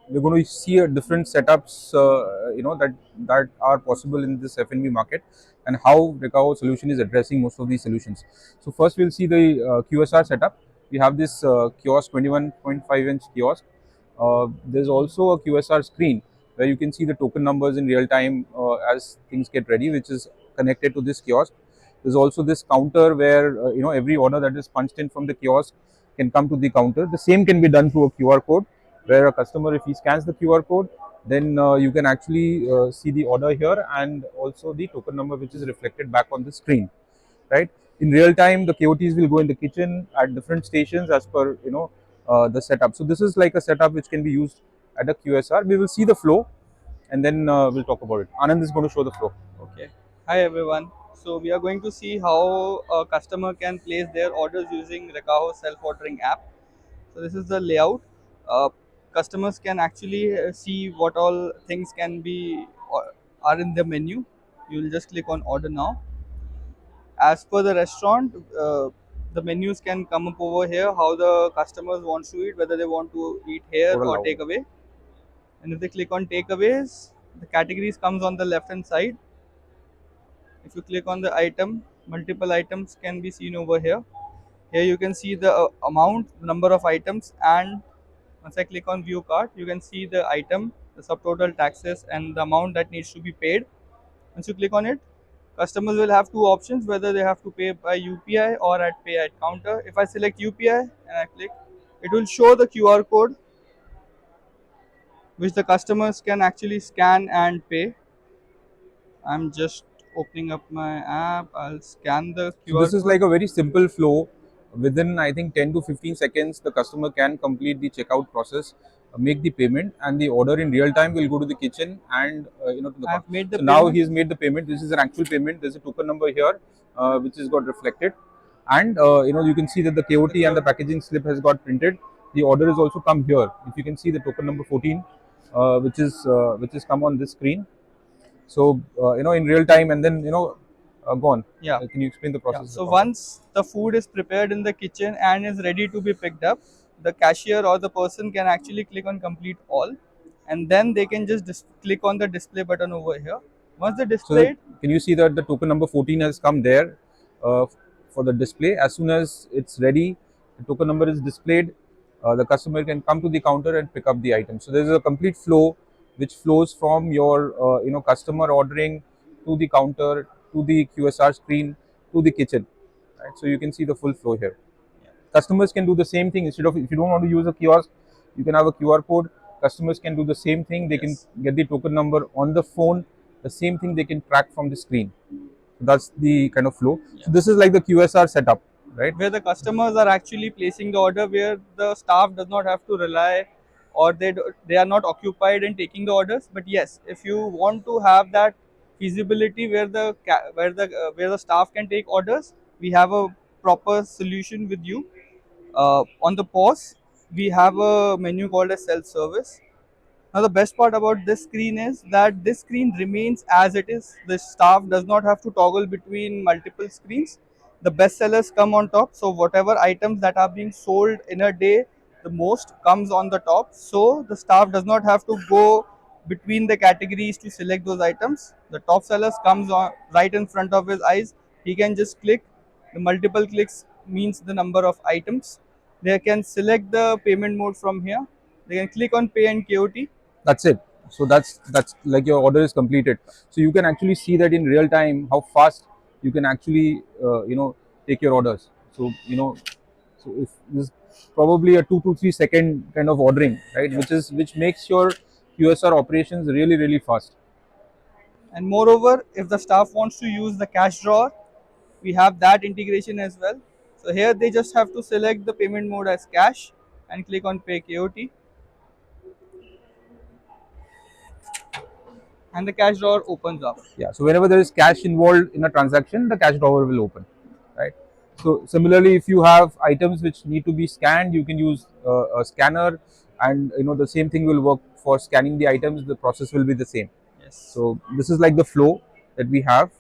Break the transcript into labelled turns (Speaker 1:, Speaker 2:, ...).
Speaker 1: We're going to see different setups, that are possible in this F&B market, and how Recaho solution is addressing most of these solutions. So first, we'll see the QSR setup. We have this kiosk, 21.5-inch kiosk. There's also a QSR screen where you can see the token numbers in real time as things get ready, which is connected to this kiosk. There's also this counter where every order that is punched in from the kiosk can come to the counter. The same can be done through a QR code, where a customer, if he scans the QR code, then you can actually see the order here and also the token number, which is reflected back on the screen, right? In real time, the KOTs will go in the kitchen at different stations as per the setup. So this is like a setup which can be used at a QSR. We will see the flow, and then we'll talk about it. Anand is going to show the flow.
Speaker 2: Okay. Hi everyone. So we are going to see how a customer can place their orders using Recaho self-ordering app. So this is the layout. Uh, Customers can actually see what all things can be or are in the menu. You will just click on order now. As per the restaurant, the menus can come up over here. How the customers want to eat, whether they want to eat here
Speaker 1: Total
Speaker 2: or
Speaker 1: loud.
Speaker 2: take away. And if they click on takeaways, the categories comes on the left hand side. If you click on the item, multiple items can be seen over here. Here you can see the amount, the number of items, and once I click on view cart, you can see the item, the subtotal, taxes, and the amount that needs to be paid. Once you click on it, customers will have two options, whether they have to pay by UPI or at pay at counter. If I select UPI and I click, it will show the QR code which the customers can actually scan and pay. I'm just opening up my app. I'll scan the
Speaker 1: So
Speaker 2: QR
Speaker 1: this is
Speaker 2: code.
Speaker 1: like a very simple flow. Within, I think, 10 to 15 seconds, the customer can complete the checkout process, make the payment, and the order in real time will go to the kitchen and to the counter.
Speaker 2: I've made the
Speaker 1: So now
Speaker 2: payment.
Speaker 1: he's made the payment. This is an actual payment. There's a token number here, which is got reflected, and you can see that the
Speaker 2: The
Speaker 1: KOT and the
Speaker 2: QR.
Speaker 1: packaging slip has got printed. The order is also come here. If you can see the token number 14, which is come on this screen. So in real time, and then go on.
Speaker 2: Yeah.
Speaker 1: Can you explain the
Speaker 2: Yeah.
Speaker 1: process of the
Speaker 2: So
Speaker 1: counter?
Speaker 2: once the food is prepared in the kitchen and is ready to be picked up, the cashier or the person can actually click on complete all, and then they can just click on the display button over here. Once they
Speaker 1: So
Speaker 2: display it,
Speaker 1: can you see that the token number 14 has come there uh, for the display? As soon as it's ready, the token number is displayed. The customer can come to the counter and pick up the item. So there is a complete flow which flows from your customer ordering to the counter, to the QSR screen, to the kitchen. Right? So you can see the full flow here. Customers can do the same thing. Instead of, if you don't want to use a kiosk, you can have a QR code. Customers can do the same thing. They can
Speaker 2: yes,
Speaker 1: get the token number on the phone. The same thing they can track from the screen. So that's the kind of flow.
Speaker 2: yeah,
Speaker 1: So this is like the QSR setup, right?
Speaker 2: where the customers are actually placing the order, where the staff does not have to rely, or they are not occupied in taking the orders. But yes, if you want to have that feasibility where the staff can take orders, we have a proper solution with you. On the POS, we have a menu called as self service. Now, the best part about this screen is that this screen remains as it is. The staff does not have to toggle between multiple screens. The best sellers come on top. So, whatever items that are being sold in a day, the most comes on the top. So, the staff does not have to go between the categories to select those items. The top sellers comes on right in front of his eyes. He can just click. The multiple clicks means the number of items. They can select the payment mode from here. They can click on pay and KOT.
Speaker 1: That's it. So that's like your order is completed. So you can actually see that in real time how fast you can actually take your orders. So so if this is probably a 2 to 3 second kind of ordering, right?
Speaker 2: Yeah.
Speaker 1: Which makes your QSR operations really really fast.
Speaker 2: And moreover, if the staff wants to use the cash drawer, we have that integration as well. So here they just have to select the payment mode as cash and click on pay KOT, and the cash drawer opens up.
Speaker 1: Yeah. So whenever there is cash involved in a transaction, the cash drawer will open, right? So similarly, if you have items which need to be scanned, you can use a scanner, and the same thing will work for scanning the items. The process will be the same.
Speaker 2: Yes.
Speaker 1: So this is like the flow that we have.